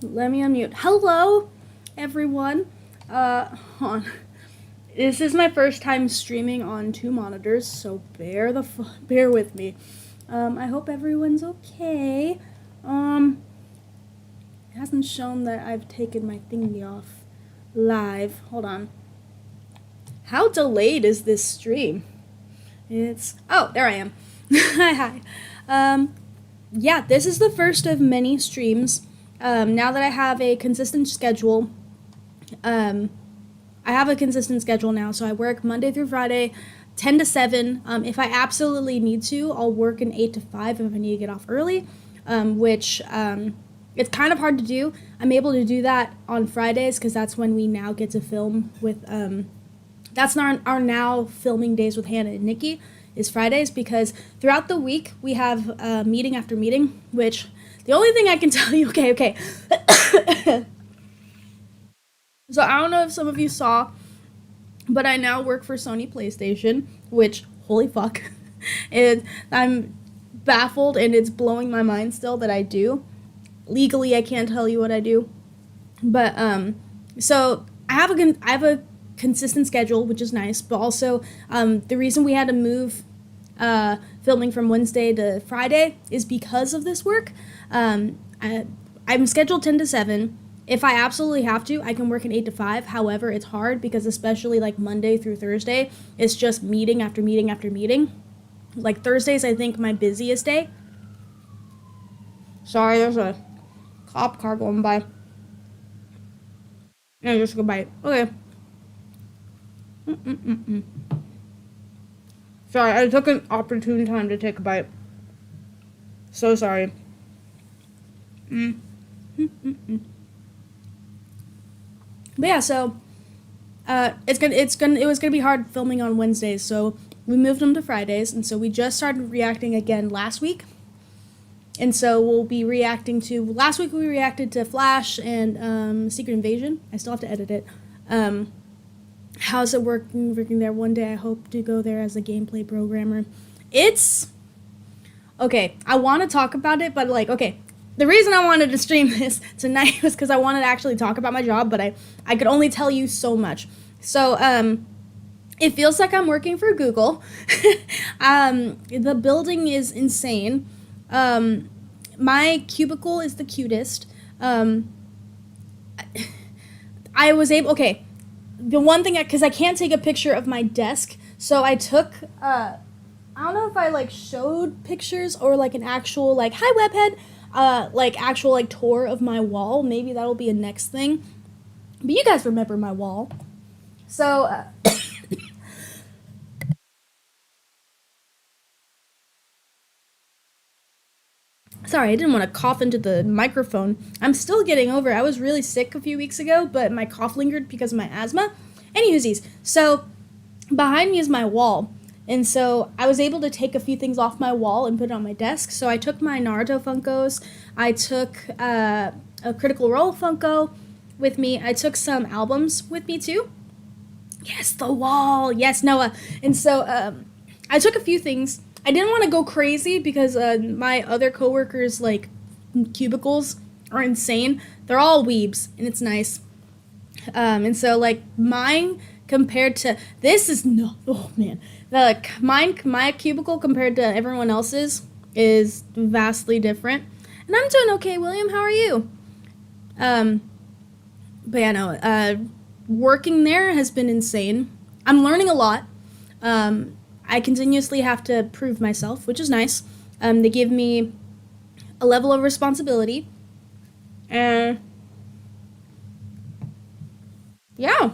Let me unmute. Hello, everyone. Hold on. This is my first time streaming on 2 monitors, so bear with me. I hope everyone's okay. It hasn't shown that I've taken my thingy off live. Hold on. How delayed is this stream? Oh, there I am. Hi. Yeah, this is the first of many streams. Now that I have a consistent schedule, I have a consistent schedule now, so I work Monday through Friday, 10 to 7. If I absolutely need to, I'll work an 8 to 5 if I need to get off early, which it's kind of hard to do. I'm able to do that on Fridays because that's when we now get to film with, that's our now filming days with Hannah and Nikki is Fridays, because throughout the week we have meeting after meeting, which the only thing I can tell you, okay. So I don't know if some of you saw, but I now work for Sony PlayStation, which, holy fuck, I'm baffled and it's blowing my mind still that I do. Legally, I can't tell you what I do, but so I have a consistent schedule, which is nice, but also the reason we had to move filming from Wednesday to Friday is because of this work. I'm scheduled 10 to 7. If I absolutely have to, I can work an 8 to 5. However, it's hard because especially like Monday through Thursday, it's just meeting after meeting after meeting. Like Thursday's, I think, my busiest day. Sorry, there's a cop car going by. No, just go by it. Okay. Sorry, I took an opportune time to take a bite. So sorry. But yeah, so it was gonna be hard filming on Wednesdays, so we moved them to Fridays, and so we just started reacting again last week. And so we'll be reacting to, last week we reacted to Flash and Secret Invasion. I still have to edit it. How's it working there? One day I hope to go there as a gameplay programmer. It's okay, I want to talk about it, but like, okay, the reason I wanted to stream this tonight was because I wanted to actually talk about my job, but I could only tell you so much. So, it feels like I'm working for Google. The building is insane. My cubicle is the cutest. I was able, okay, the one thing, because I can't take a picture of my desk, so I took, I don't know if I, like, showed pictures or, like, an actual, like, hi, webhead, like, actual, like, tour of my wall. Maybe that'll be a next thing. But you guys remember my wall. So, sorry, I didn't want to cough into the microphone. I'm still getting over it. I was really sick a few weeks ago, but my cough lingered because of my asthma. Anywhoosies, so behind me is my wall. And so I was able to take a few things off my wall and put it on my desk. So I took my Naruto Funkos. I took a Critical Role Funko with me. I took some albums with me too. Yes, the wall. Yes, Noah. And so I took a few things. I didn't want to go crazy because my other coworkers, like, cubicles are insane. They're all weebs, and it's nice. And so, like, mine compared to this is no. Oh man, my cubicle compared to everyone else's is vastly different. And I'm doing okay, William. How are you? But yeah, no. Working there has been insane. I'm learning a lot. I continuously have to prove myself, which is nice. They give me a level of responsibility. And yeah,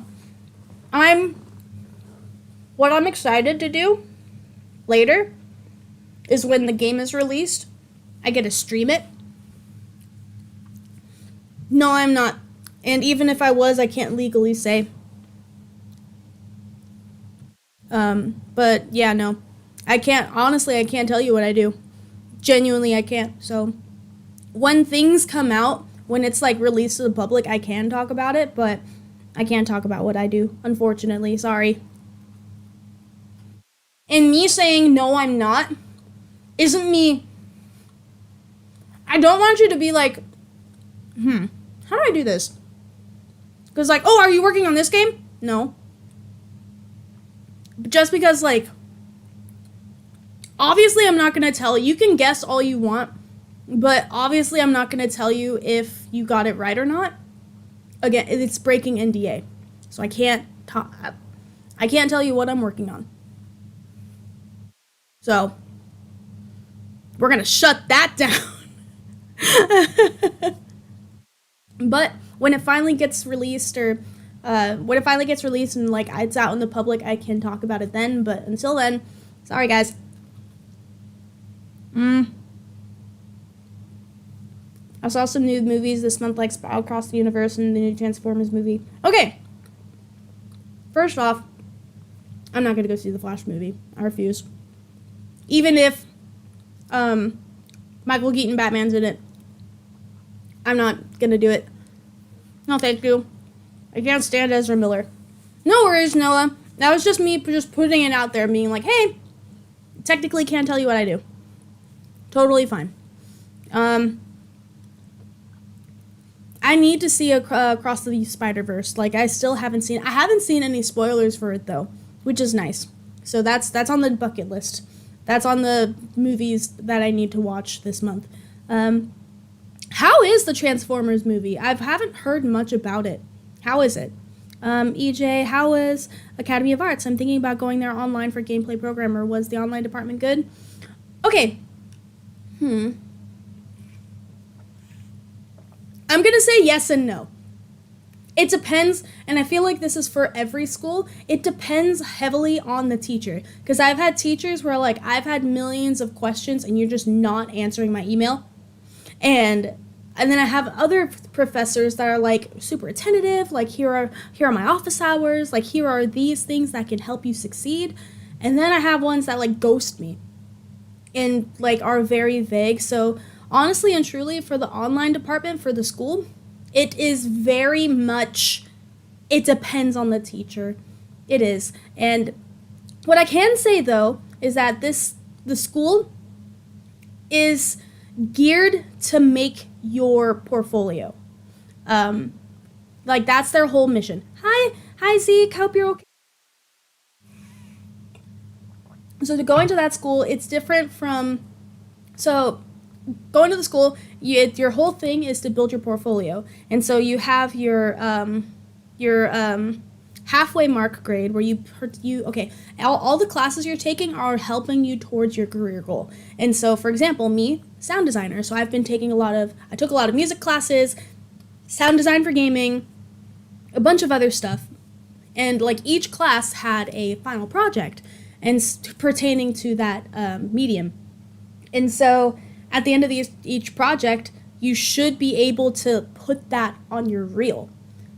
what I'm excited to do later is when the game is released, I get to stream it. No, I'm not. And even if I was, I can't legally say. But yeah, no. I can't tell you what I do. Genuinely, I can't. So when things come out, when it's like released to the public, I can talk about it, but I can't talk about what I do, unfortunately. Sorry. And me saying no, I'm not, isn't me. I don't want you to be like, how do I do this? Because, like, oh, are you working on this game? No. Just because, like, obviously I'm not going to tell you. You can guess all you want, but obviously I'm not going to tell you if you got it right or not. Again, it's breaking NDA. So I can't tell you what I'm working on. So we're going to shut that down. But when it finally gets released, and like it's out in the public, I can talk about it then. But until then, sorry guys. I saw some new movies this month, like Spiral Across the Universe and the new Transformers movie. Okay. First off, I'm not gonna go see the Flash movie. I refuse. Even if Michael Keaton Batman's in it, I'm not gonna do it. No, thank you. I can't stand Ezra Miller. No worries, Noah. That was just me just putting it out there, being like, hey, technically can't tell you what I do. Totally fine. I need to see Across the Spider-Verse. Like, I haven't seen any spoilers for it, though, which is nice. So that's on the bucket list. That's on the movies that I need to watch this month. How is the Transformers movie? I haven't heard much about it. How is it? EJ, how is Academy of Arts? I'm thinking about going there online for gameplay programmer. Was the online department good? Okay. I'm going to say yes and no. It depends, and I feel like this is for every school. It depends heavily on the teacher. Because I've had teachers where, like, I've had millions of questions and you're just not answering my email. And then I have other professors that are, like, super attentive. Like, here are my office hours. Like, here are these things that can help you succeed. And then I have ones that, like, ghost me. And, like, are very vague. So, honestly and truly, for the online department, for the school, it is very much, it depends on the teacher. It is. And what I can say, though, is that the school is geared to make your portfolio. Like, that's their whole mission. Hi, Zeke, hope you're okay. So to go into that school, it's different from, so going to the school, your whole thing is to build your portfolio. And so you have your halfway mark grade where all the classes you're taking are helping you towards your career goal. And so, for example, me, sound designer. So I took a lot of music classes, sound design for gaming, a bunch of other stuff. And like each class had a final project and pertaining to that medium. And so at the end of each project, you should be able to put that on your reel.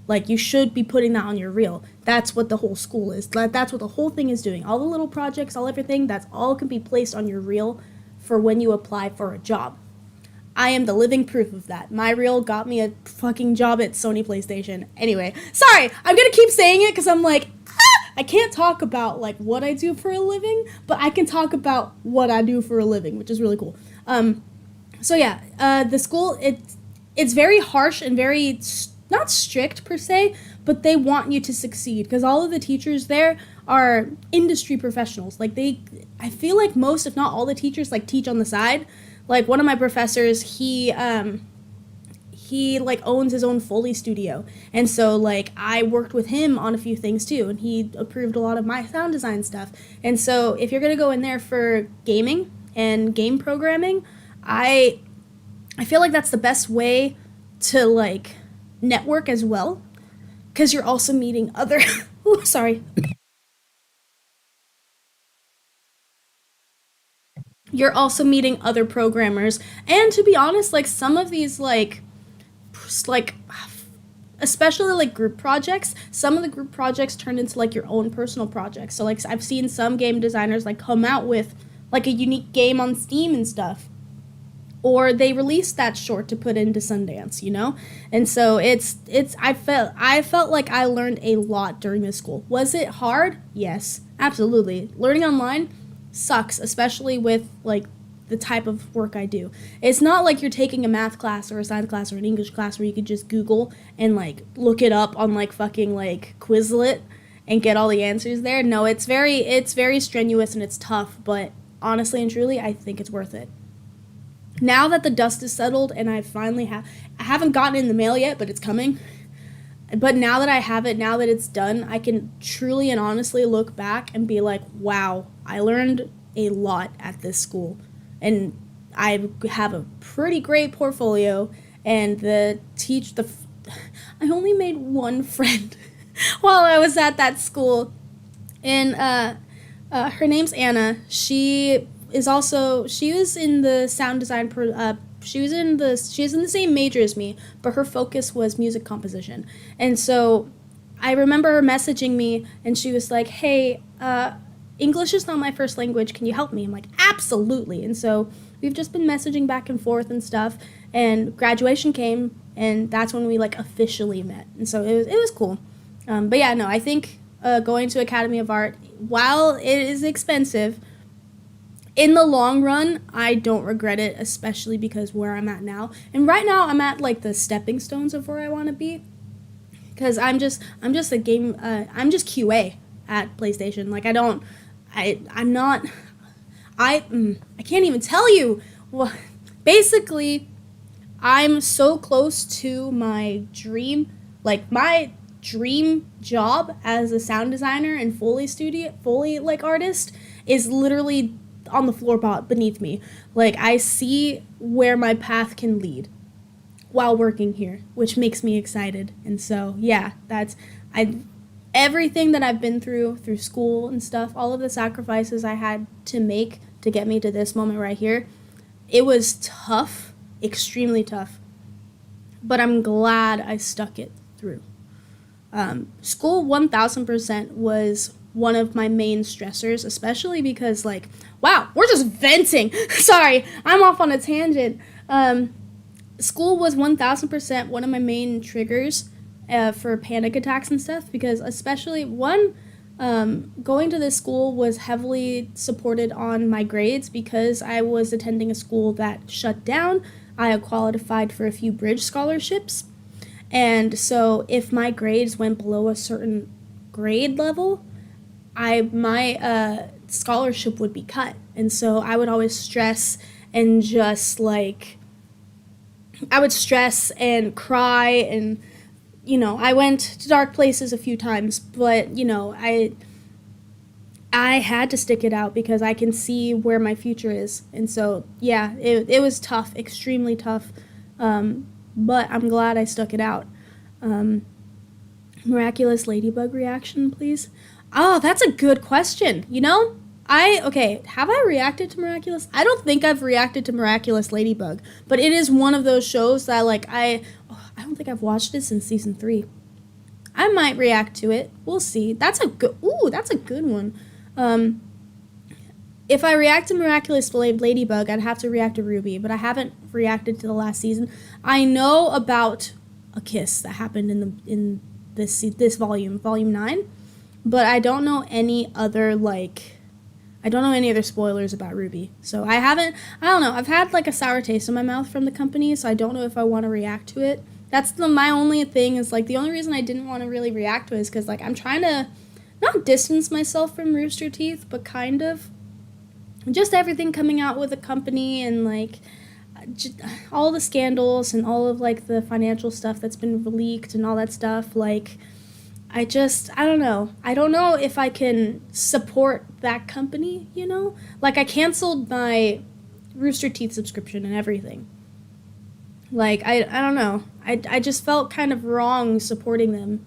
Like, you should be putting that on your reel. That's what the whole school is. That's what the whole thing is doing. All the little projects, everything, that's all can be placed on your reel for when you apply for a job. I am the living proof of that. My reel got me a fucking job at Sony PlayStation. Anyway, sorry, I'm gonna keep saying it because I'm like, I can't talk about, like, what I do for a living, but I can talk about what I do for a living, which is really cool. So yeah, the school, it's very harsh and very, not strict per se, but they want you to succeed, because all of the teachers there are industry professionals. Like, I feel like most, if not all the teachers, like, teach on the side. Like, one of my professors, he like owns his own Foley studio, and so like I worked with him on a few things too, and he approved a lot of my sound design stuff. And so if you're gonna go in there for gaming and game programming, I feel like that's the best way to like network as well, because you're also meeting other you're also meeting other programmers. And to be honest, like, some of these like especially like group projects, some of the group projects turn into like your own personal projects. So like I've seen some game designers like come out with like a unique game on Steam and stuff, or they release that short to put into Sundance, you know? And so I felt like I learned a lot during this school. Was it hard? Yes, absolutely. Learning online sucks, especially with like the type of work I do. It's not like you're taking a math class or a science class or an English class where you could just Google and like look it up on like fucking like Quizlet and get all the answers there. No, it's very strenuous and it's tough, but honestly and truly, I think it's worth it. Now that the dust is settled and I haven't gotten it in the mail yet, but it's coming. But now that I have it, now that it's done, I can truly and honestly look back and be like, wow, I learned a lot at this school. And I have a pretty great portfolio, and I only made one friend while I was at that school. And her name's Anna. She was in the sound design she was in the same major as me, but her focus was music composition. And so I remember her messaging me, and she was like, hey, English is not my first language. Can you help me? I'm like, absolutely. And so we've just been messaging back and forth and stuff, and graduation came, and that's when we like officially met. And so it was cool. But yeah, no, I think going to Academy of Art, while it is expensive, in the long run, I don't regret it, especially because where I'm at now. And right now, I'm at like the stepping stones of where I want to be, because I'm just QA at PlayStation. Like I can't even tell you. Well, basically, I'm so close to my dream job as a sound designer and Foley like artist is literally on the floor beneath me. Like, I see where my path can lead while working here, which makes me excited. And so, yeah, everything that I've been through school and stuff, all of the sacrifices I had to make to get me to this moment right here, it was tough, extremely tough, but I'm glad I stuck it through. School 1000% was one of my main stressors, especially because, like, wow, we're just venting. Sorry, I'm off on a tangent. School was 1000% one of my main triggers for panic attacks and stuff, because especially going to this school was heavily supported on my grades, because I was attending a school that shut down. I had qualified for a few bridge scholarships, and so if my grades went below a certain grade level, my scholarship would be cut. And so I would always stress and just like, I would stress and cry, and, you know, I went to dark places a few times, but, you know, I had to stick it out because I can see where my future is. And so, yeah, it was tough, extremely tough, but I'm glad I stuck it out. Miraculous ladybug reaction, please. Oh, that's a good question. You know, have I reacted to Miraculous? I don't think I've reacted to Miraculous Ladybug, but it is one of those shows that, like, I don't think I've watched it since season 3. I might react to it. We'll see. That's a good one. If I react to Miraculous Ladybug, I'd have to react to Ruby, but I haven't reacted to the last season. I know about a kiss that happened in this volume 9. But I don't know any other spoilers about Ruby. So I don't know. I've had like a sour taste in my mouth from the company, so I don't know if I want to react to it. That's my only thing is, like, the only reason I didn't want to really react to it is because, like, I'm trying to not distance myself from Rooster Teeth, but kind of. Just everything coming out with the company and, like, all the scandals and all of, like, the financial stuff that's been leaked and all that stuff, like, I don't know. I don't know if I can support that company, you know? Like, I canceled my Rooster Teeth subscription and everything. Like, I don't know. I just felt kind of wrong supporting them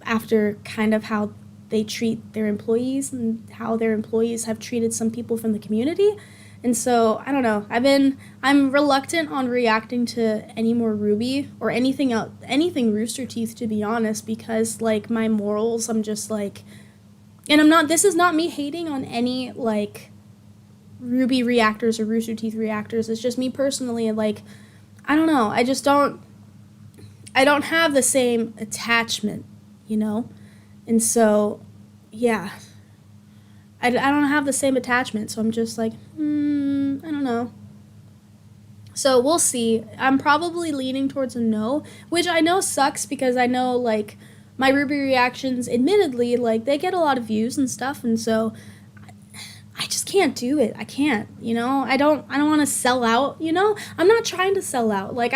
after kind of how they treat their employees and how their employees have treated some people from the community. And so, I don't know, I'm reluctant on reacting to any more Ruby or anything else, anything Rooster Teeth, to be honest, because, like, my morals, I'm just, like, and this is not me hating on any, like, Ruby reactors or Rooster Teeth reactors, it's just me personally, like, I don't know, I don't have the same attachment, you know, and so, yeah, I don't have the same attachment, so I'm just like, I don't know. So we'll see. I'm probably leaning towards a no, which I know sucks because I know, like, my Ruby reactions, admittedly, like, they get a lot of views and stuff, and so I just can't do it. I can't, you know? I don't want to sell out, you know? I'm not trying to sell out. Like,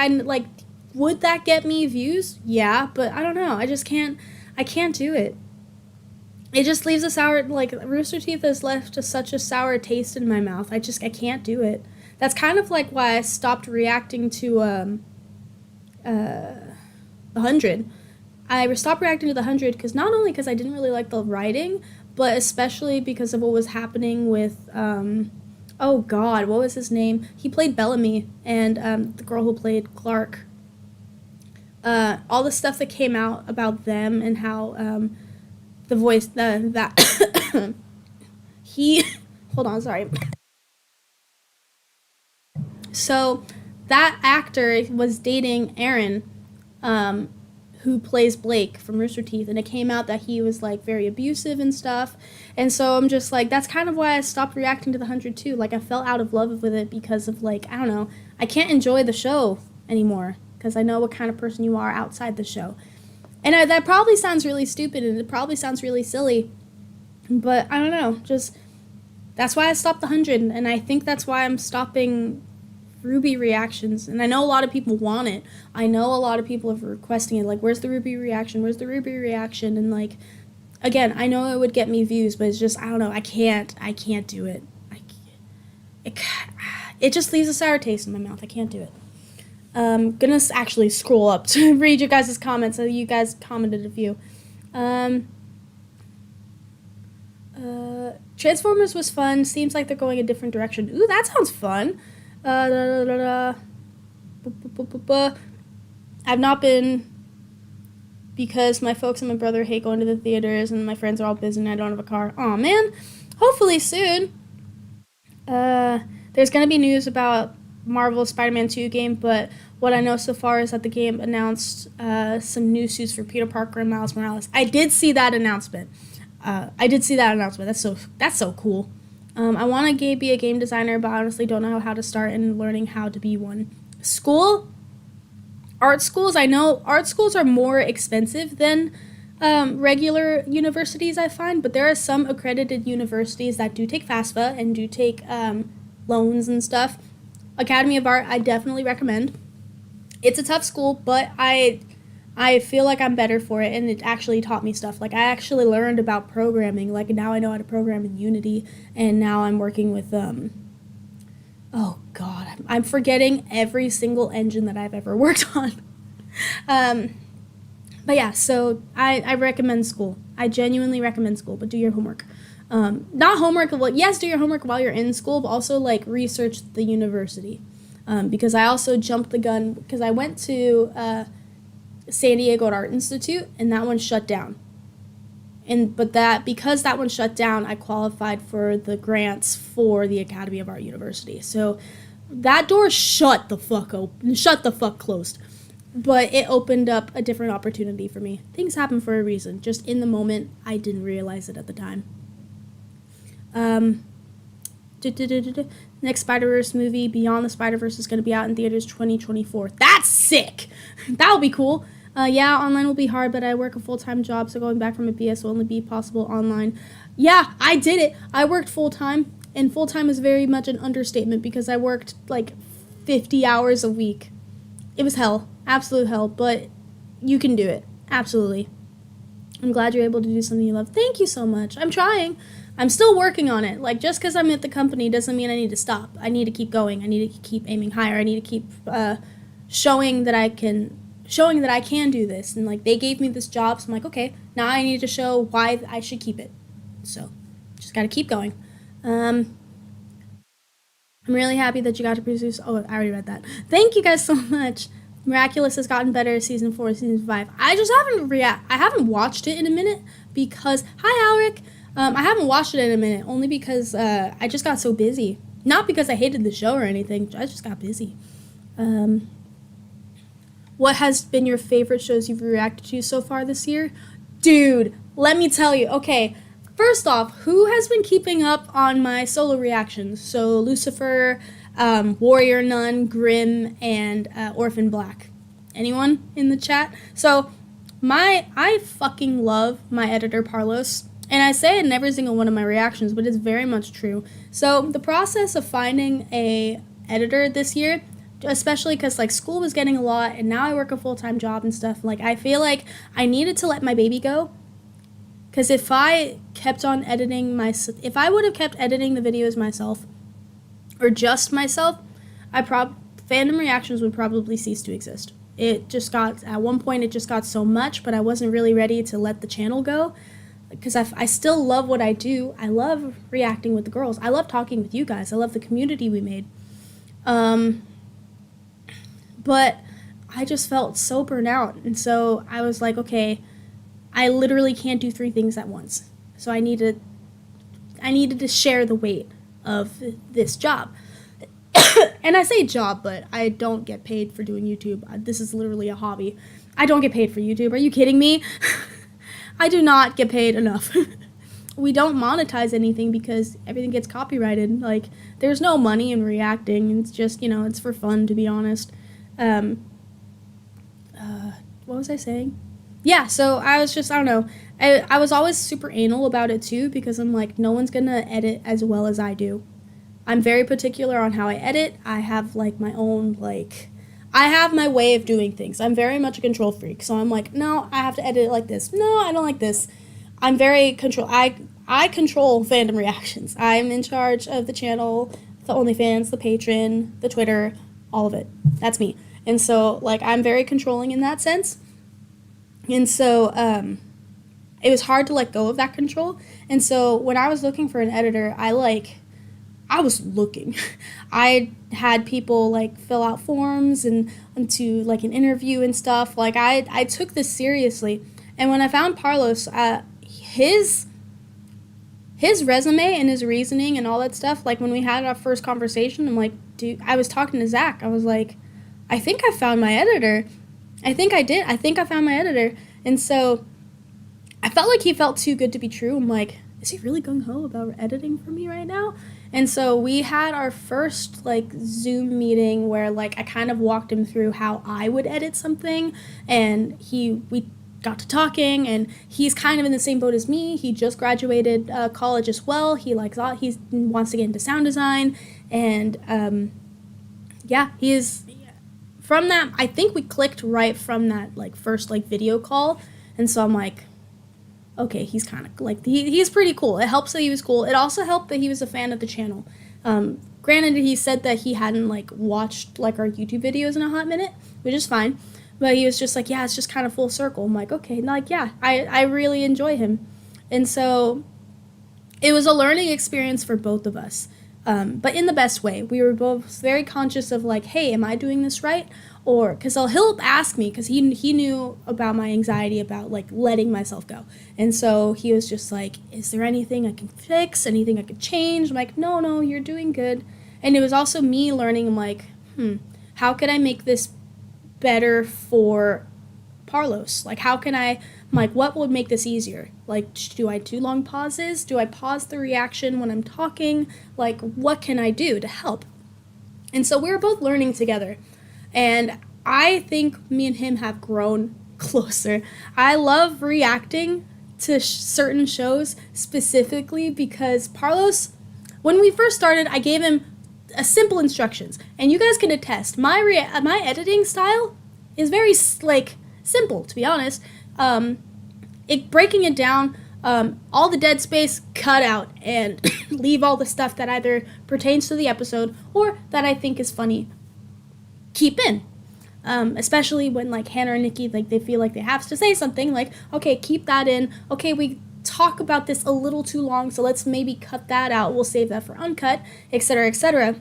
would that get me views? Yeah, but I don't know. I can't do it. It just leaves a sour, like, Rooster Teeth has left such a sour taste in my mouth. I can't do it. That's kind of like why I stopped reacting to, the 100. I stopped reacting to the 100 because not only because I didn't really like the writing, but especially because of what was happening with, oh god, what was his name? He played Bellamy, and, the girl who played Clark. All the stuff that came out about them and how, the voice, that he, hold on, sorry. So, that actor was dating Aaron, who plays Blake from Rooster Teeth, and it came out that he was, like, very abusive and stuff, and so I'm just, like, that's kind of why I stopped reacting to the 100 too. Like, I fell out of love with it because of, like, I don't know, I can't enjoy the show anymore, because I know what kind of person you are outside the show. And that probably sounds really stupid, and it probably sounds really silly, but I don't know, just, that's why I stopped the 100, and I think that's why I'm stopping Ruby reactions, and I know a lot of people want it. I know a lot of people are requesting it, like, where's the Ruby reaction, and, like, again, I know it would get me views, but it's just, I don't know, I can't do it. It just leaves a sour taste in my mouth. I can't do it. Gonna actually scroll up to read your guys' comments. So you guys commented a few. Transformers was fun. Seems like they're going a different direction. Ooh, that sounds fun. I've not been because my folks and my brother hate going to the theaters and my friends are all busy and I don't have a car. Aw, man. Hopefully soon. There's gonna be news about Marvel's Spider-Man 2 game, but what I know so far is that the game announced some new suits for Peter Parker and Miles Morales. I did see that announcement. That's so cool. I want to be a game designer, but I honestly don't know how to start in learning how to be one. Art schools, I know art schools are more expensive than regular universities, I find, but there are some accredited universities that do take FAFSA and do take loans and stuff. Academy of Art, I definitely recommend. It's a tough school, but I feel like I'm better for it, and it actually taught me stuff. Like, I actually learned about programming. Like, now I know how to program in Unity, and now I'm working with, oh, God. I'm forgetting every single engine that I've ever worked on. But, yeah, so I recommend school. I genuinely recommend school, but do your homework. Not homework, well, yes, do your homework while you're in school, but also, like, research the university. Because I also jumped the gun, because I went to San Diego Art Institute, and that one shut down. Because that one shut down, I qualified for the grants for the Academy of Art University. So that door shut the fuck closed. But it opened up a different opportunity for me. Things happen for a reason. Just in the moment, I didn't realize it at the time. Next Spider-Verse movie, Beyond the Spider-Verse, is going to be out in theaters 2024. That's sick! That'll be cool. Yeah, online will be hard, but I work a full-time job, so going back from a BS will only be possible online. Yeah, I did it. I worked full-time, and full-time is very much an understatement because I worked, like, 50 hours a week. It was hell. Absolute hell, but you can do it. Absolutely. I'm glad you're able to do something you love. Thank you so much. I'm trying. I'm still working on it. Like, just because I'm at the company doesn't mean I need to stop. I need to keep going. I need to keep aiming higher. I need to keep showing that I can do this. And, like, they gave me this job, so I'm like, okay, now I need to show why I should keep it. So, just got to keep going. I'm really happy that you got to produce. Oh, I already read that. Thank you guys so much. Miraculous has gotten better season 4, season 5. I just haven't watched it in a minute because, hi Alric, I haven't watched it in a minute only because I just got so busy. Not because I hated the show or anything, I just got busy. What has been your favorite shows you've reacted to so far this year? Dude, let me tell you, okay, first off, who has been keeping up on my solo reactions? So Lucifer, Warrior Nun, Grim, and Orphan Black. Anyone in the chat? So I fucking love my editor Parlos, and I say it in every single one of my reactions, but it's very much true. So the process of finding a editor this year, especially because like school was getting a lot, and now I work a full-time job and stuff, like I feel like I needed to let my baby go. Because if I kept on editing if I would have kept editing the videos myself, or just myself, fandom reactions would probably cease to exist. It just got, at one point, it just got so much, but I wasn't really ready to let the channel go. Because I still love what I do. I love reacting with the girls. I love talking with you guys. I love the community we made. But I just felt so burnt out. And so I was like, okay, I literally can't do 3 things at once. So I needed to share the weight of this job. And I say job, but I don't get paid for doing YouTube. This is literally a hobby. I don't get paid for YouTube. Are you kidding me? I do not get paid enough. We don't monetize anything because everything gets copyrighted. Like, there's no money in reacting. It's just, it's for fun, to be honest. What was I saying? Yeah, so I was just, I don't know. I was always super anal about it too, because I'm like, no one's gonna edit as well as I do. I'm very particular on how I edit. I have like my own, I have my way of doing things. I'm very much a control freak, so I'm like, no, I have to edit it like this. No, I don't like this. I'm very I control fandom reactions. I'm in charge of the channel, the OnlyFans, the Patreon, the Twitter, all of it. That's me. And so, I'm very controlling in that sense. And so, it was hard to let go of that control. And so, when I was looking for an editor, I was looking. I had people, fill out forms and to, an interview and stuff. I took this seriously. And when I found Parlos, his resume and his reasoning and all that stuff, when we had our first conversation, I'm like, dude, I was talking to Zach. I was like, I think I found my editor. I think I did. I think I found my editor. And so I felt like he felt too good to be true. I'm like, is he really gung-ho about editing for me right now? And so we had our first, Zoom meeting where, I kind of walked him through how I would edit something. And we got to talking, and he's kind of in the same boat as me. He just graduated college as well. He wants to get into sound design. And, he is... From that, I think we clicked right from that, first, video call. And so I'm like, okay, he's kind of, he's pretty cool. It helps that he was cool. It also helped that he was a fan of the channel. Granted, he said that he hadn't, watched, our YouTube videos in a hot minute, which is fine. But he was just like, yeah, it's just kind of full circle. I'm like, okay, I really enjoy him. And so it was a learning experience for both of us. But in the best way. We were both very conscious of hey, am I doing this right? Or, because he'll ask me, because he knew about my anxiety about letting myself go. And so he was just like, is there anything I can fix? Anything I could change? I'm like, no, you're doing good. And it was also me learning, I'm like, how could I make this better for Parlos? How can I, what would make this easier? Do I do long pauses? Do I pause the reaction when I'm talking? What can I do to help? And so we were both learning together. And I think me and him have grown closer. I love reacting to certain shows specifically because Parlos, when we first started, I gave him simple instructions. And you guys can attest, my editing style is very, simple, to be honest. Breaking it down, all the dead space cut out and leave all the stuff that either pertains to the episode or that I think is funny keep in. Especially when Hannah or Nikki they feel like they have to say something, okay, keep that in. Okay, we talk about this a little too long, so let's maybe cut that out. We'll save that for uncut, etc., etc.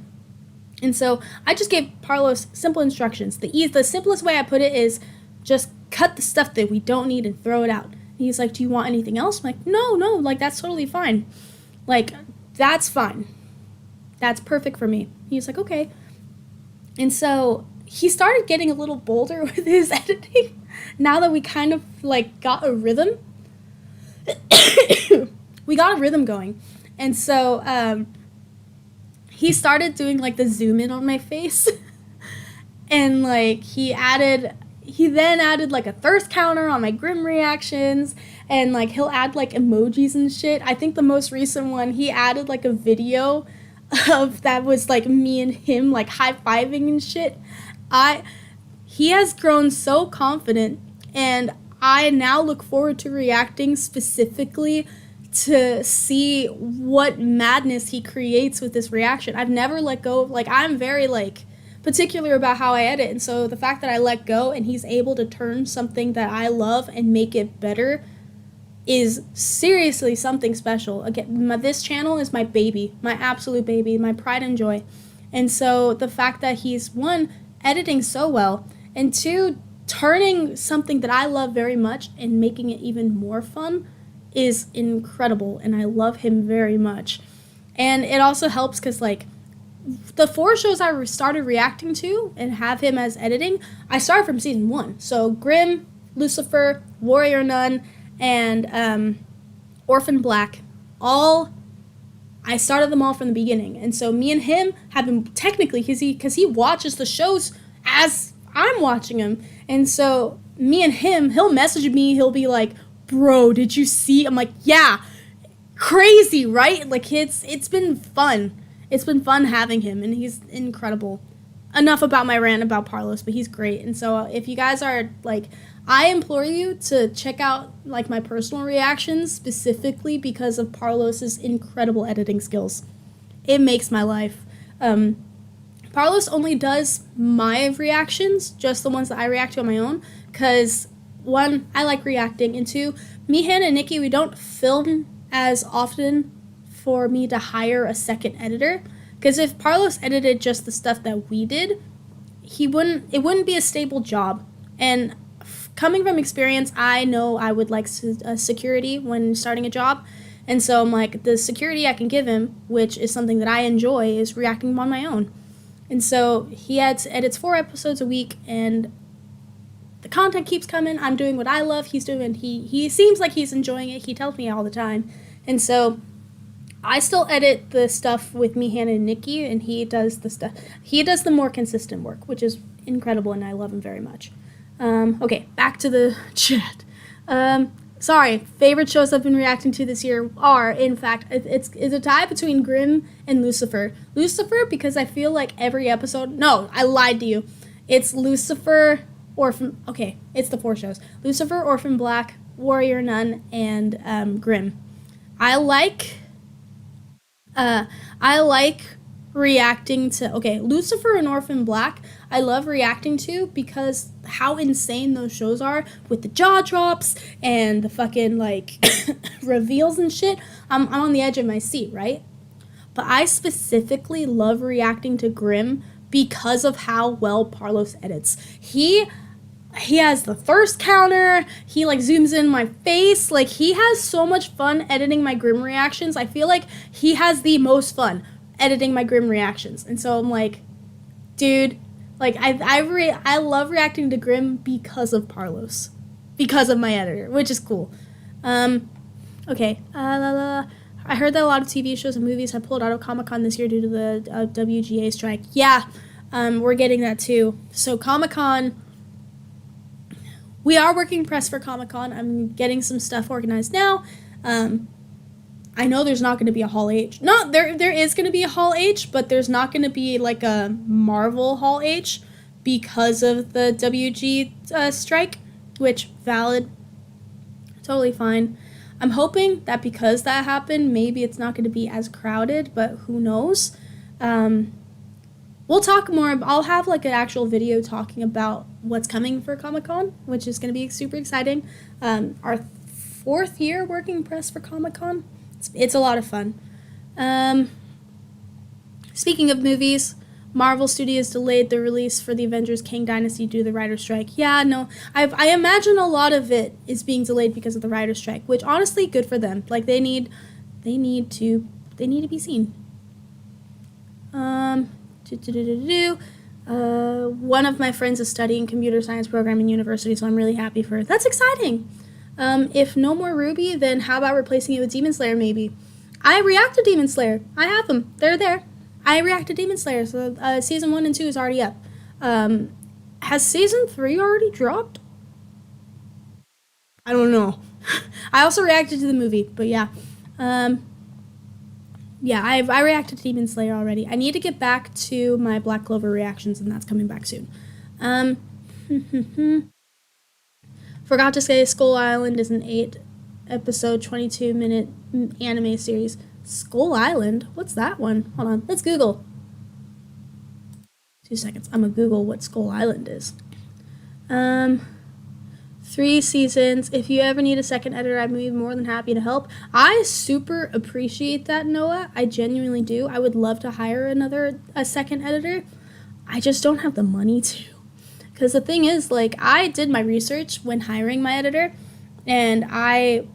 And so I just gave Parlos simple instructions. The simplest way I put it is just cut the stuff that we don't need and throw it out. And he's like, do you want anything else? I'm like, no, that's totally fine. That's fine. That's perfect for me. He's like, okay. And so he started getting a little bolder with his editing now that we kind of got a rhythm. we got a rhythm going. And so he started doing like the zoom in on my face. And like he then added like a thirst counter on my Grim reactions, and like he'll add like emojis and shit. I think the most recent one, he added like a video of that was like me and him like high-fiving and shit. He has grown so confident, and I now look forward to reacting specifically to see what madness he creates with this reaction. I've never let go of, like, I'm very like particular about how I edit, and so the fact that I let go and he's able to turn something that I love and make it better is seriously something special. Again, this channel is my baby, my absolute baby, my pride and joy. And so the fact that he's, one, editing so well, and two, turning something that I love very much and making it even more fun is incredible, and I love him very much. And it also helps because, like, the 4 shows I started reacting to and have him as editing, I started from season 1. So Grim, Lucifer, Warrior Nun, and Orphan Black, I started them all from the beginning. And so me and him have been technically, because he watches the shows as I'm watching them. And so me and him, he'll message me, he'll be like, bro, did you see? I'm like, yeah, crazy, right? Like, it's been fun. It's been fun having him, and he's incredible. Enough about my rant about Parlos, but he's great. And so if you guys are, like, I implore you to check out, like, my personal reactions specifically because of Parlos's incredible editing skills. It makes my life. Parlos only does my reactions, just the ones that I react to on my own, because, 1, I like reacting, and 2, me, Hannah, and Nikki, we don't film as often for me to hire a second editor, because if Parlos edited just the stuff that we did, it wouldn't be a stable job. And coming from experience, I know I would like security when starting a job, and so I'm like, the security I can give him, which is something that I enjoy, is reacting on my own. And so he edits 4 episodes a week, and the content keeps coming. I'm doing what I love. He's doing, he seems like he's enjoying it. He tells me all the time. And so I still edit the stuff with me, Hannah, and Nikki, and he does the more consistent work, which is incredible, and I love him very much. Okay, back to the chat. Sorry, favorite shows I've been reacting to this year are, in fact, it's a tie between Grimm and Lucifer. Lucifer, because I feel like every episode, no, I lied to you. It's Lucifer, it's the 4 shows. Lucifer, Orphan Black, Warrior Nun, and Grimm. I like reacting to, Lucifer and Orphan Black, I love reacting to because how insane those shows are with the jaw drops and the fucking, like, reveals and shit. I'm on the edge of my seat, right? But I specifically love reacting to Grimm because of how well Parlos edits. He has the thirst counter, he, like, zooms in my face, like, he has so much fun editing my Grimm reactions. I feel like he has the most fun editing my Grimm reactions, and so I'm like, dude, like, I love reacting to Grimm because of Parlos, because of my editor, which is cool. I heard that a lot of TV shows and movies have pulled out of Comic-Con this year due to the WGA strike. Yeah, we're getting that too. So Comic-Con, we are working press for Comic-Con. I'm getting some stuff organized now. I know there's not going to be a Hall H. No, there is going to be a Hall H, but there's not going to be, like, a Marvel Hall H because of the WG strike, which, valid, totally fine. I'm hoping that because that happened, maybe it's not going to be as crowded, but who knows. We'll talk more. I'll have, like, an actual video talking about what's coming for Comic-Con, which is going to be super exciting. Our 4th year working press for Comic-Con. It's a lot of fun. Speaking of movies, Marvel Studios delayed the release for the Avengers Kang Dynasty due to the writer's strike. Yeah, no, I imagine a lot of it is being delayed because of the writer's strike, which honestly, good for them. Like, they need to be seen. One of my friends is studying computer science program in university, so I'm really happy for her. That's exciting. If no more Ruby, then how about replacing it with Demon Slayer, maybe? I reacted Demon Slayer. I have them. They're there. I reacted Demon Slayer, so season 1 and 2 is already up. Has season 3 already dropped? I don't know. I also reacted to the movie, but yeah. Yeah, I reacted to Demon Slayer already. I need to get back to my Black Clover reactions, and that's coming back soon. Forgot to say Skull Island is an 8-episode, 22-minute anime series. Skull Island? What's that one? Hold on, let's Google. 2 seconds. I'm gonna Google what Skull Island is. 3 seasons. If you ever need a second editor, I'd be more than happy to help. I super appreciate that, Noah. I genuinely do. I would love to hire a second editor. I just don't have the money to. Because the thing is, like, I did my research when hiring my editor, and I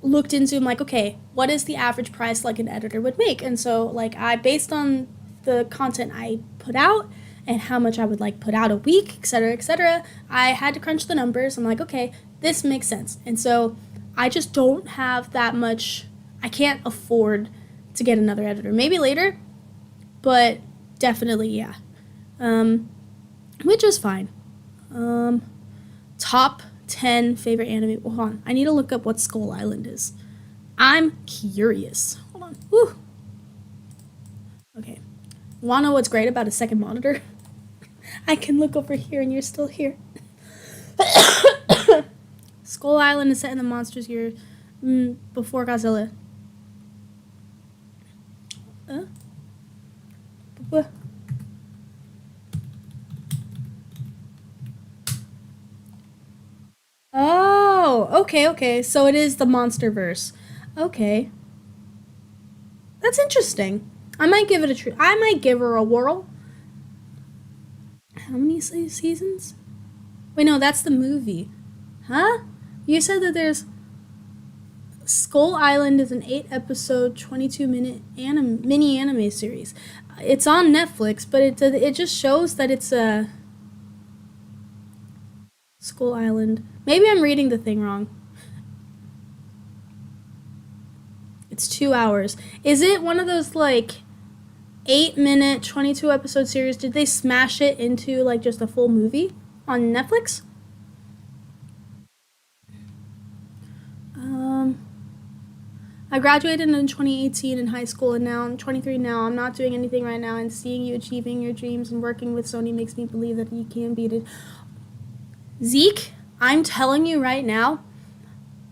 looked into, I'm like, okay, what is the average price like an editor would make? And so, like, based on the content I put out and how much I would like put out a week, etc., I had to crunch the numbers. I'm like, okay, this makes sense. And so I just don't have that much. I can't afford to get another editor. Maybe later, but definitely, yeah. Which is fine. Top 10 favorite anime. Hold on. I need to look up what Skull Island is. I'm curious. Hold on. Woo. Okay. Want to know what's great about a second monitor? I can look over here and you're still here. Skull Island is set in the monsters year before Godzilla. Oh, okay. So it is the MonsterVerse. Okay. That's interesting. I might give it I might give her a whirl. How many seasons? Wait, no, that's the movie. Huh? You said that there's... Skull Island is an 8-episode, 22-minute mini anime series. It's on Netflix, but it just shows that it's a... Skull Island. Maybe I'm reading the thing wrong. It's 2 hours. Is it one of those, like, 8-minute, 22-episode series? Did they smash it into, like, just a full movie on Netflix? I graduated in 2018 in high school, and now I'm 23 now. I'm not doing anything right now, and seeing you achieving your dreams and working with Sony makes me believe that you can beat it. Zeke, I'm telling you right now,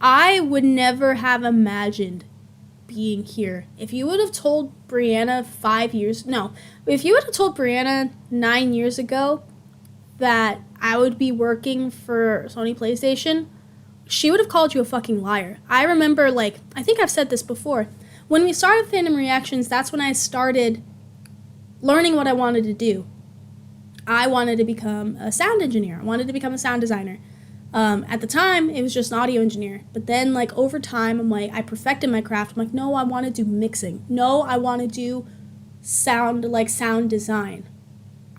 I would never have imagined being here. If you would have told Brianna 9 years ago that I would be working for Sony PlayStation, she would have called you a fucking liar. I remember, like, I think I've said this before. When we started Fandom Reactions, that's when I started learning what I wanted to do. I wanted to become a sound engineer. I wanted to become a sound designer. At the time, it was just an audio engineer. But then, like, over time, I'm like, I perfected my craft. I'm like, no, I want to do mixing. No, I want to do sound design.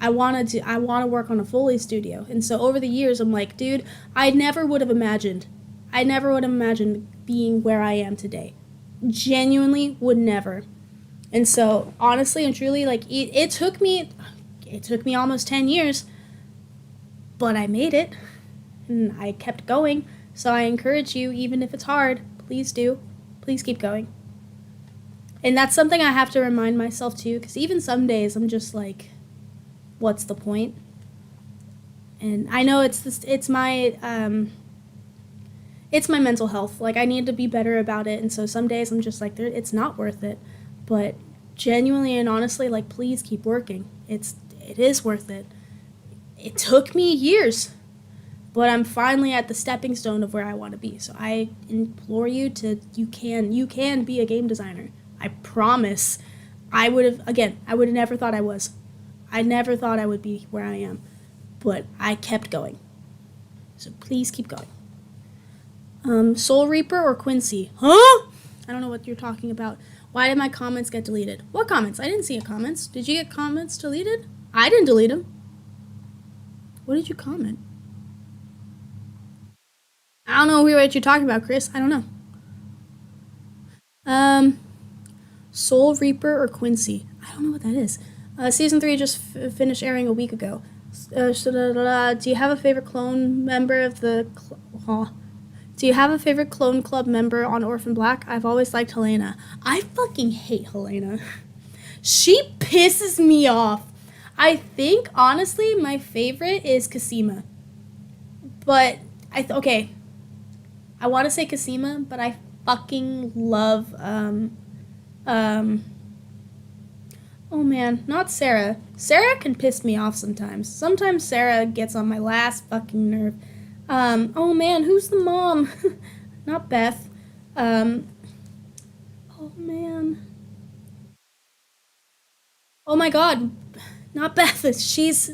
I want to work on a Foley studio. And so over the years, I'm like, dude, I never would have imagined being where I am today. Genuinely would never. And so, honestly and truly, like, it took me almost 10 years, but I made it, and I kept going. So I encourage you, even if it's hard, please do. Please keep going. And that's something I have to remind myself too, because even some days I'm just like, what's the point? And I know it's my mental health. Like, I need to be better about it, and so some days I'm just like, it's not worth it. But genuinely and honestly, like, please keep working. It is worth it. It took me years, but I'm finally at the stepping stone of where I want to be. So I implore you you can be a game designer. I promise. I would have never thought I was. I never thought I would be where I am, but I kept going. So please keep going. Soul Reaper or Quincy? Huh? I don't know what you're talking about. Why did my comments get deleted? What comments? I didn't see comments. Did you get comments deleted? I didn't delete them. What did you comment? I don't know what you're talking about, Chris. I don't know. Soul Reaper or Quincy? I don't know what that is. Season 3 just finished airing a week ago. Do you have a favorite clone member of the... Do you have a favorite clone club member on Orphan Black? I've always liked Helena. I fucking hate Helena. She pisses me off. I think, honestly, my favorite is Cosima. But, okay. I want to say Cosima, but I fucking love, oh man, not Sarah. Sarah can piss me off sometimes. Sometimes Sarah gets on my last fucking nerve. Oh man, who's the mom? Not Beth. Oh man. Oh my god. Not Beth. She's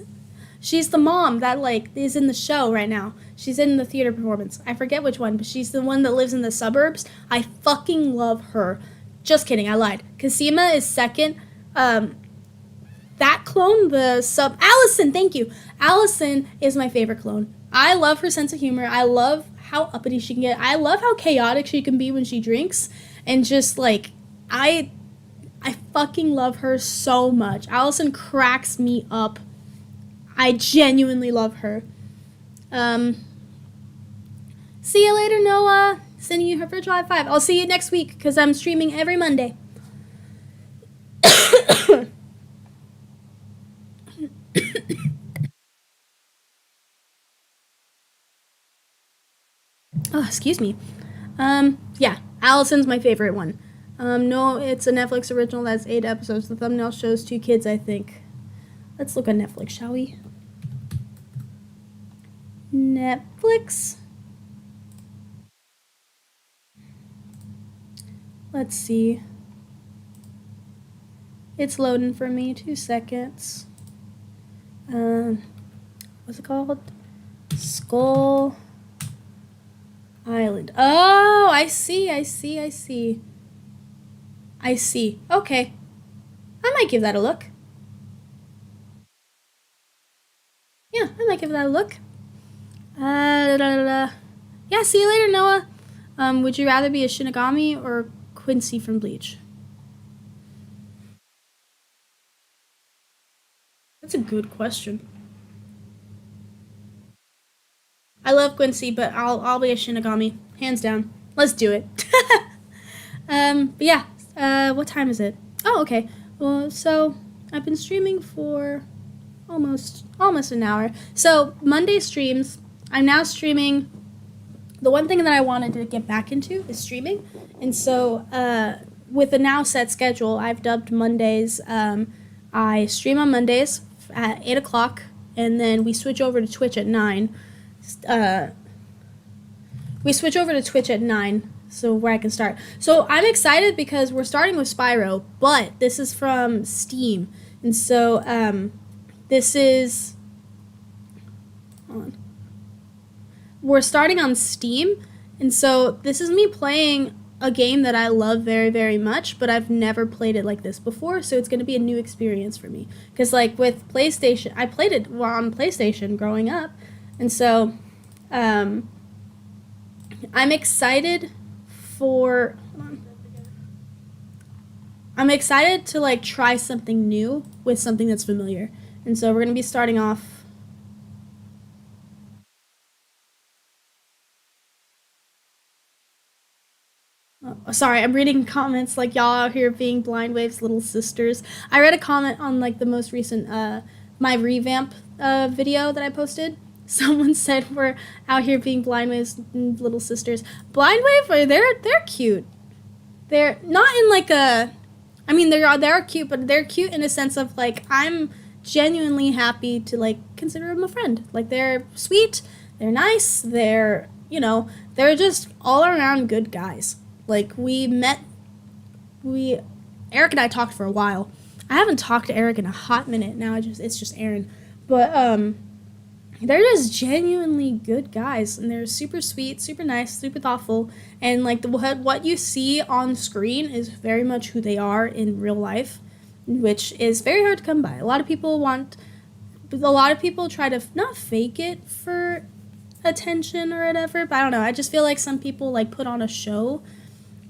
the mom that, like, is in the show right now. She's in the theater performance. I forget which one, but she's the one that lives in the suburbs. I fucking love her. Just kidding, I lied. Cosima is second. That clone, Allison, thank you. Allison is my favorite clone. I love her sense of humor. I love how uppity she can get. I love how chaotic she can be when she drinks. And just, like, I fucking love her so much. Allison cracks me up. I genuinely love her. See you later, Noah. Sending you her virtual high five. I'll see you next week because I'm streaming every Monday. Oh, excuse me. Yeah, Allison's my favorite one. No, it's a Netflix original that's 8 episodes. The thumbnail shows 2 kids, I think. Let's look at Netflix, shall we? Netflix. Let's see. It's loading for me. 2 seconds. What's it called? Skull Island. Oh, I see. Okay. I might give that a look. Yeah, I might give that a look. Yeah, see you later, Noah. Would you rather be a Shinigami or Quincy from Bleach? That's a good question. I love Quincy, but I'll be a Shinigami, hands down. Let's do it. But yeah. What time is it? Oh, okay. Well, so I've been streaming for almost an hour. So Monday streams. I'm now streaming. The one thing that I wanted to get back into is streaming, and so with the now set schedule, I've dubbed Mondays. I stream on Mondays at 8 o'clock, and then we switch over to Twitch at 9. So where I can start. So I'm excited because we're starting with Spyro, but this is from Steam, and so this is. We're starting on Steam, and so this is me playing a game that I love very, very much, but I've never played it like this before, so it's going to be a new experience for me. Because, like, with PlayStation, I played it on PlayStation growing up, and so I'm excited I'm excited to, like, try something new with something that's familiar. And so we're going to be starting off. Oh, sorry, I'm reading comments like y'all out here being Blind Wave's little sisters. I read a comment on, like, the most recent my revamp video that I posted. Someone said we're out here being Blind Wave's little sisters. Blind Wave, they're cute. They're not in, like, a. I mean, they're cute, but they're cute in a sense of, like, I'm genuinely happy to, like, consider them a friend. Like, they're sweet, they're nice, they're just all around good guys. Like, Eric and I talked for a while. I haven't talked to Eric in a hot minute now. It's just Aaron, but they're just genuinely good guys, and they're super sweet, super nice, super thoughtful, and, like, what you see on screen is very much who they are in real life, which is very hard to come by. A lot of people try to not fake it for attention or whatever. But I don't know. I just feel like some people like put on a show.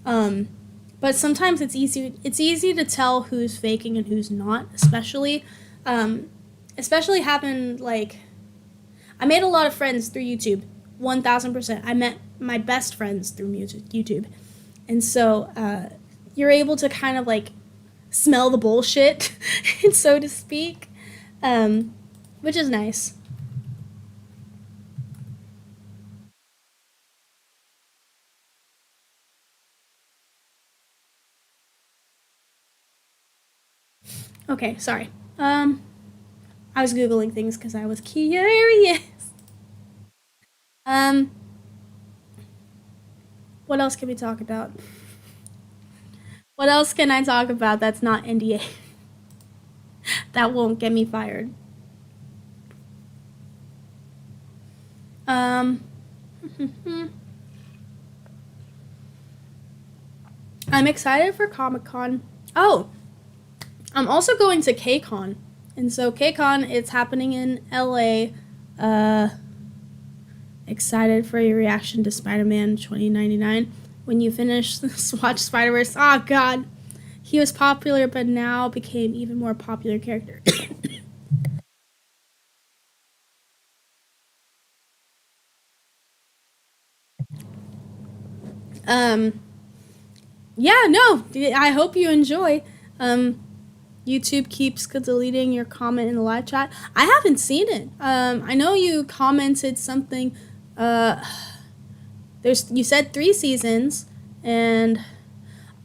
But sometimes it's easy to tell who's faking and who's not, especially happened like I made a lot of friends through YouTube. 1000%. I met my best friends through YouTube. And so you're able to kind of like smell the bullshit, so to speak, which is nice. Okay, sorry. I was Googling things because I was curious. Um, what else can we talk about? What else can I talk about that's not NDA? That won't get me fired. I'm excited for Comic-Con. Oh, I'm also going to KCON. And so KCON, it's happening in LA. Excited for your reaction to Spider-Man 2099. When you finish watch Spider-Verse, oh god. He was popular, but now became even more popular character. Yeah, no, I hope you enjoy. YouTube keeps deleting your comment in the live chat. I haven't seen it. I know you commented something. You said 3 seasons, and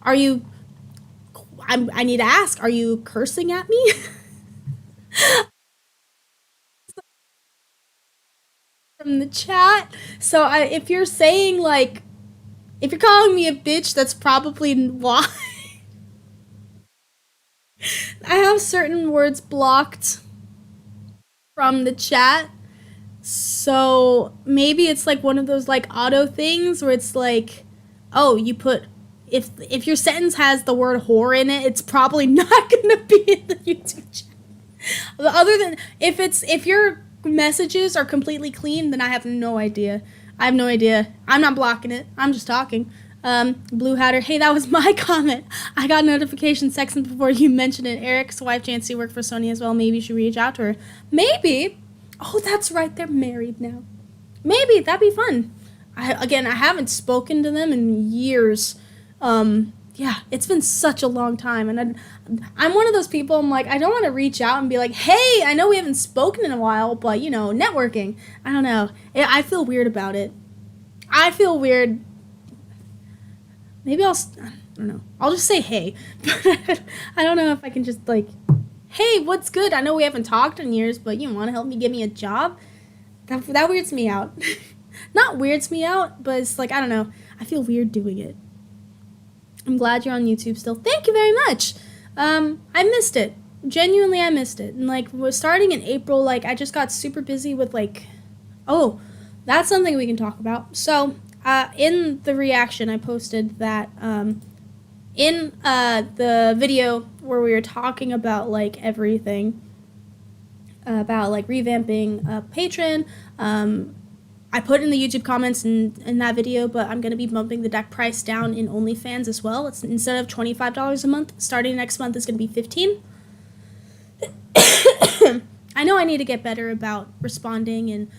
are you? I need to ask. Are you cursing at me? From the chat. So if you're saying like, if you're calling me a bitch, that's probably why. I have certain words blocked from the chat. So maybe it's like one of those like auto things where it's like, oh, you put if your sentence has the word whore in it, it's probably not gonna be in the YouTube chat. Other than if your messages are completely clean, then I have no idea. I have no idea. I'm not blocking it. I'm just talking. Blue Hatter, hey, that was my comment. I got notification seconds before you mentioned it. Eric's wife, Jancy, worked for Sony as well. Maybe you should reach out to her. Maybe. Oh, that's right. They're married now. Maybe. That'd be fun. I haven't spoken to them in years. Yeah, it's been such a long time. And I'm one of those people, I'm like, I don't want to reach out and be like, hey, I know we haven't spoken in a while, but, networking. I don't know. I feel weird about it. I feel weird. Maybe I don't know. I'll just say hey. But I don't know if I can just like, hey, what's good? I know we haven't talked in years, but you want to help me get me a job? That weirds me out. Not weirds me out, but it's like, I don't know. I feel weird doing it. I'm glad you're on YouTube still. Thank you very much. I missed it. Genuinely, I missed it. And like, starting in April, like, I just got super busy with like, oh, that's something we can talk about. So, in the reaction, I posted that in the video where we were talking about like everything about like revamping Patreon. I put in the YouTube comments in that video, but I'm going to be bumping the deck price down in OnlyFans as well. It's instead of $25 a month, starting next month is going to be $15. I know I need to get better about responding and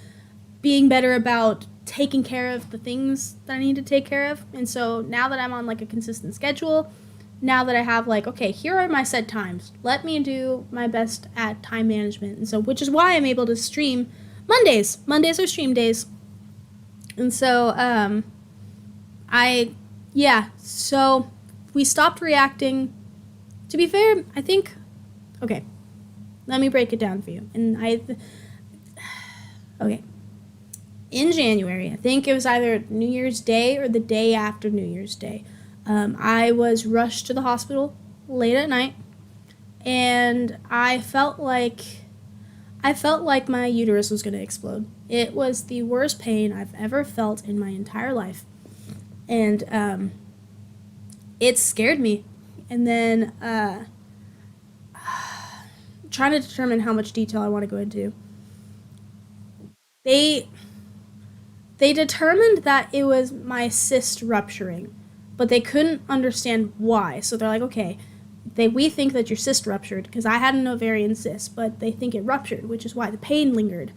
being better about taking care of the things that I need to take care of. And so now that I'm on like a consistent schedule, now that I have like, okay, here are my set times, let me do my best at time management. And so, which is why I'm able to stream Mondays. Mondays are stream days. And so, so we stopped reacting. To be fair, I think, okay, let me break it down for you. Okay. In January, I think it was either New Year's Day or the day after New Year's Day, I was rushed to the hospital late at night, and I felt like my uterus was going to explode. It was the worst pain I've ever felt in my entire life, and it scared me. And then trying to determine how much detail I want to go into. they determined that it was my cyst rupturing, but they couldn't understand why. So they're like, okay, we think that your cyst ruptured because I had an ovarian cyst, but they think it ruptured, which is why the pain lingered.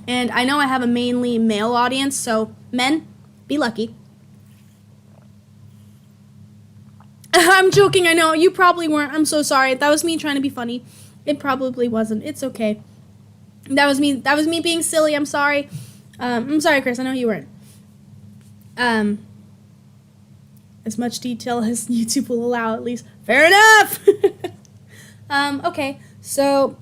And I know I have a mainly male audience, so men, be lucky. I'm joking, I know. You probably weren't. I'm so sorry. That was me trying to be funny. It probably wasn't. It's okay. That was me being silly. I'm sorry. I'm sorry, Chris. I know you weren't. As much detail as YouTube will allow, at least. Fair enough! Okay. So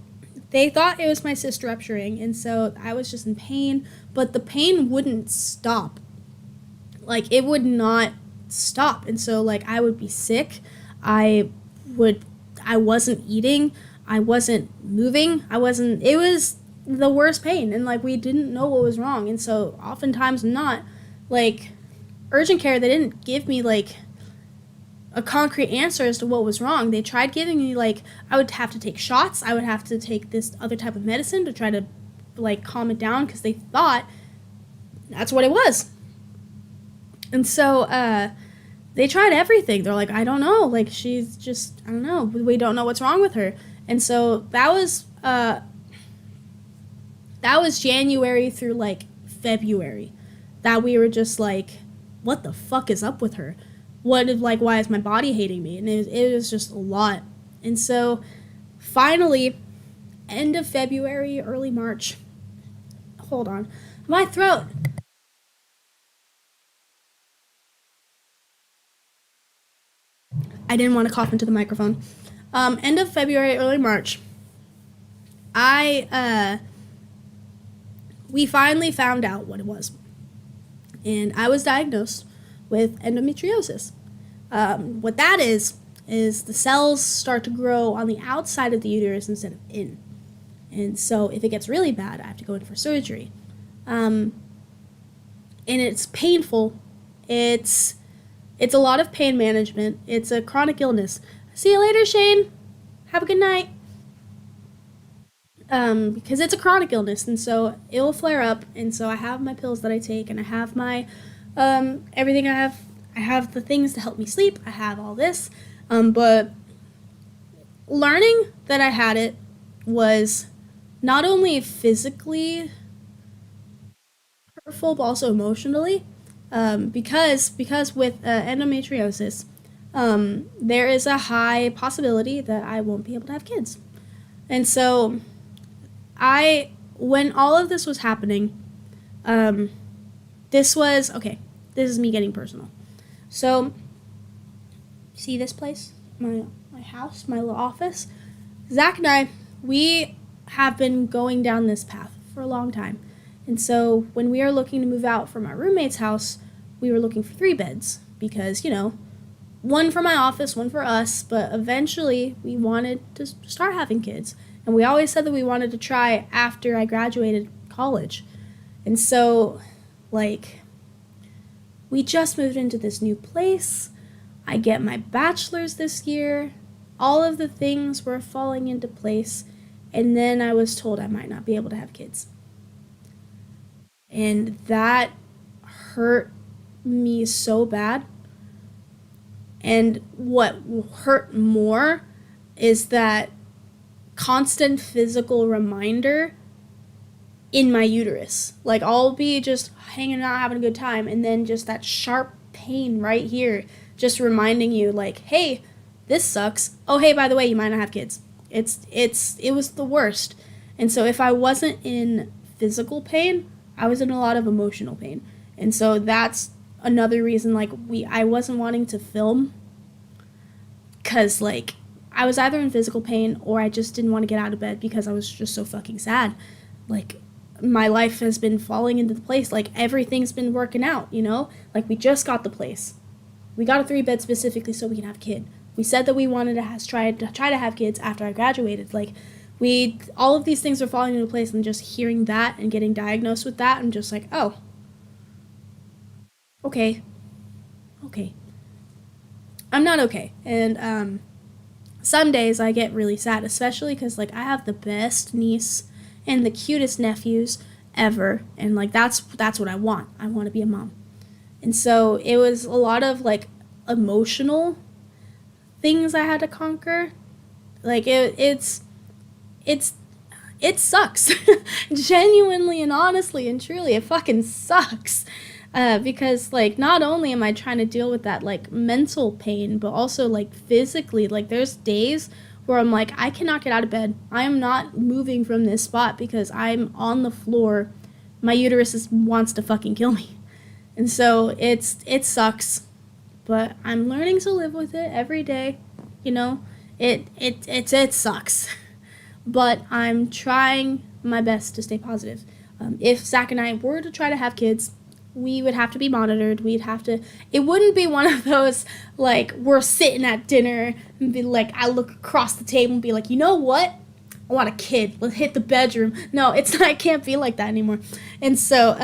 they thought it was my cyst rupturing, and so I was just in pain, but the pain wouldn't stop. Like, it would not stop. And so, like, I would be sick. I wasn't eating. I wasn't moving. It was the worst pain. And, like, we didn't know what was wrong. And so, oftentimes not, like, urgent care, they didn't give me, like, a concrete answer as to what was wrong. They tried giving me, like, I would have to take shots. I would have to take this other type of medicine to try to, like, calm it down because they thought that's what it was. And so, they tried everything. They're like, I don't know. Like, she's just, I don't know. We don't know what's wrong with her. And so that was January through, like, February. That we were just like, what the fuck is up with her? Why is my body hating me? And it was just a lot. And so, finally, end of February, early March. Hold on. My throat. I didn't want to cough into the microphone. End of February, early March. We finally found out what it was. And I was diagnosed with endometriosis. What that is the cells start to grow on the outside of the uterus instead of in. And so if it gets really bad, I have to go in for surgery. And it's painful. It's a lot of pain management. It's a chronic illness. See you later, Shane. Have a good night. Because it's a chronic illness, and so it will flare up. And so I have my pills that I take, and I have my everything. I have the things to help me sleep. I have all this. But learning that I had it was not only physically hurtful, but also emotionally. Because with endometriosis, there is a high possibility that I won't be able to have kids. And so when all of this was happening, this is me getting personal. So, see this place? My house, my little office? Zach and I, we have been going down this path for a long time. And so when we are looking to move out from our roommate's house, we were looking for 3 beds because, one for my office, one for us, but eventually we wanted to start having kids. And we always said that we wanted to try after I graduated college. And so, we just moved into this new place. I get my bachelor's this year. All of the things were falling into place. And then I was told I might not be able to have kids. And that hurt me so bad. And what hurt more is that constant physical reminder in my uterus. Like, I'll be just hanging out, having a good time, and then just that sharp pain right here just reminding you, like, hey, this sucks. Oh, hey, by the way, you might not have kids. It was the worst. And so if I wasn't in physical pain, I was in a lot of emotional pain. And so that's another reason, I wasn't wanting to film because, I was either in physical pain or I just didn't want to get out of bed because I was just so fucking sad. My life has been falling into the place. Everything's been working out, we just got the place. We got a 3-bed specifically so we can have a kid. We said that we wanted to try to have kids after I graduated. All of these things are falling into place, and just hearing that and getting diagnosed with that, I'm just like, oh, okay. I'm not okay. And some days I get really sad, especially because, like, I have the best niece and the cutest nephews ever, and, like, that's what I want. I want to be a mom. And so it was a lot of, like, emotional things I had to conquer. Like, it sucks. Genuinely and honestly and truly, it fucking sucks. Because, like, not only am I trying to deal with that, like, mental pain, but also, like, physically. Like, there's days where I'm like, I cannot get out of bed. I am not moving from this spot because I'm on the floor. My uterus wants to fucking kill me. And so it sucks. But I'm learning to live with it every day. You know, it sucks. But I'm trying my best to stay positive. If Zach and I were to try to have kids, we would have to be monitored. It wouldn't be one of those, like, we're sitting at dinner and be like, I look across the table and be like, you know what? I want a kid. Let's hit the bedroom. No, it's not, it can't be like that anymore. And so,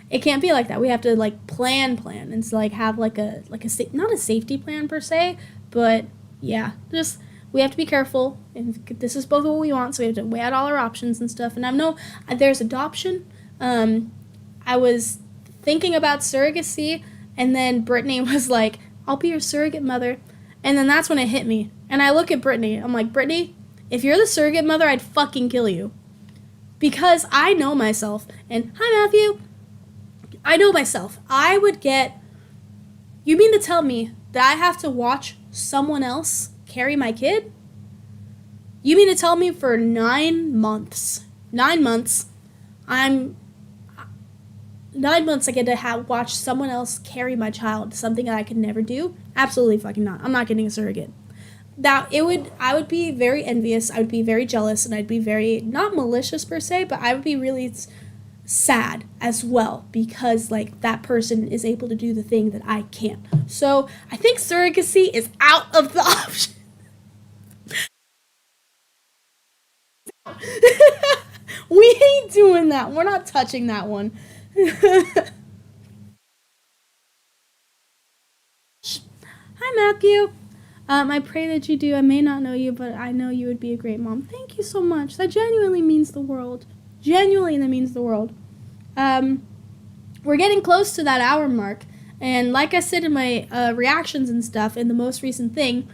it can't be like that. We have to, like, plan, and so, like, have, like a not a safety plan per se, but yeah, just, we have to be careful, and this is both what we want, so we have to weigh out all our options and stuff. And I know there's adoption. I was thinking about surrogacy, and then Brittany was like, I'll be your surrogate mother. And then that's when it hit me. And I look at Brittany. I'm like, Brittany, if you're the surrogate mother, I'd fucking kill you. Because I know myself. And, hi, Matthew. I know myself. I would get... You mean to tell me that I have to watch someone else carry my kid? You mean to tell me for 9 months, I get to watch someone else carry my child, something that I could never do? Absolutely fucking not. I'm not getting a surrogate. I would be very envious, I would be very jealous, and I'd be very, not malicious per se, but I would be really sad as well, because, like, that person is able to do the thing that I can't. So I think surrogacy is out of the option. We ain't doing that. We're not touching that one. Hi, Matthew. I pray that you do. I may not know you, but I know you would be a great mom. Thank you so much. That genuinely means the world. Genuinely, that means the world. We're getting close to that hour mark. And like I said in my reactions and stuff in the most recent thing,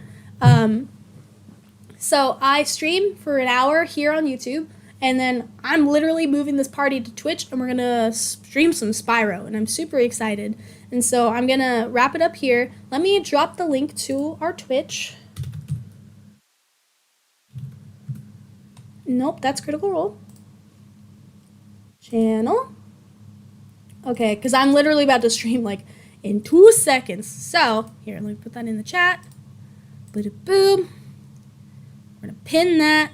so I stream for an hour here on YouTube, and then I'm literally moving this party to Twitch, and we're going to stream some Spyro, and I'm super excited. And so I'm going to wrap it up here. Let me drop the link to our Twitch. Nope, that's Critical Role. Channel. Okay, because I'm literally about to stream, like, in 2 seconds. So, here, let me put that in the chat. Boom. We're going to pin that.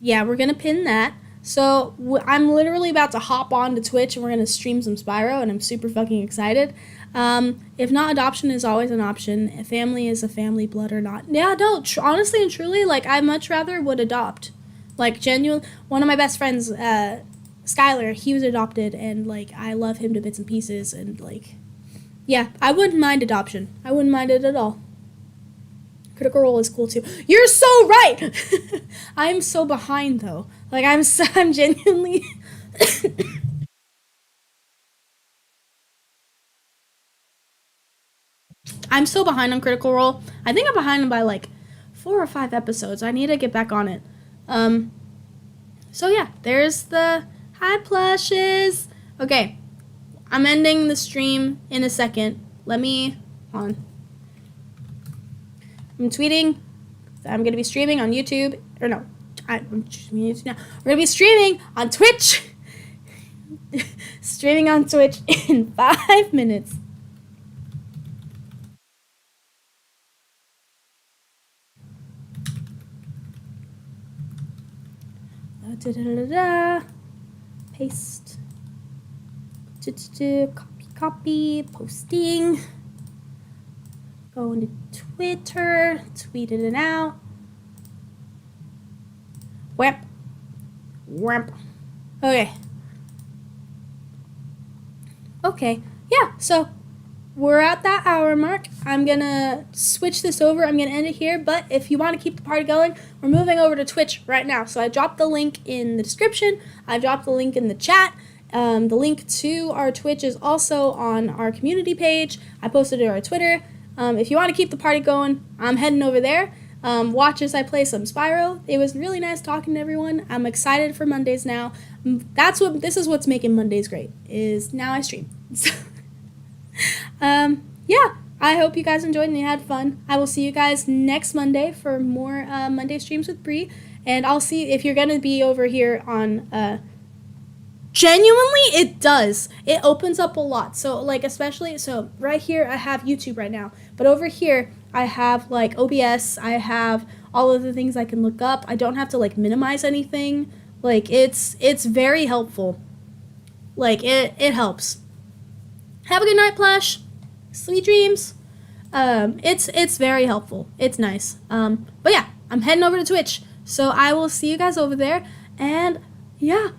Yeah, we're going to pin that. So, I'm literally about to hop on to Twitch, and we're going to stream some Spyro, and I'm super fucking excited. If not, adoption is always an option. If family is a family, blood or not. Yeah, no, honestly and truly, like, I much rather would adopt. Like, genuine, one of my best friends, Skylar, he was adopted, and, like, I love him to bits and pieces, and, like, yeah, I wouldn't mind adoption. I wouldn't mind it at all. Critical Role is cool too. You're so right. I'm so behind though. Like, I'm genuinely. I'm so behind on Critical Role. I think I'm behind by like 4 or 5 episodes. I need to get back on it. So yeah, there's the hi plushes. Okay, I'm ending the stream in a second. Let me on. I'm tweeting that I'm going to be streaming on YouTube. Or no, I'm streaming YouTube now. We're going to be streaming on Twitch. Streaming on Twitch in 5 minutes. Paste. Copy. Posting. Go into Twitter, tweeted it out. Whap. Okay. Yeah, so we're at that hour mark. I'm gonna switch this over. I'm gonna end it here. But if you want to keep the party going, we're moving over to Twitch right now. So I dropped the link in the description. I dropped the link in the chat. The link to our Twitch is also on our community page. I posted it on our Twitter. If you want to keep the party going, I'm heading over there. Watch as I play some Spyro. It was really nice talking to everyone. I'm excited for Mondays now. This is what's making Mondays great, is now I stream. Yeah, I hope you guys enjoyed and you had fun. I will see you guys next Monday for more Monday streams with Bree, and I'll see if you're gonna be over here on genuinely, it does. It opens up a lot. So like, especially, so right here I have YouTube right now, but over here I have like OBS. I have all of the things I can look up. I don't have to like minimize anything. Like it's very helpful. Like it helps. Have a good night, Plush. Sweet dreams. It's very helpful. It's nice. But yeah, I'm heading over to Twitch. So I will see you guys over there. And yeah,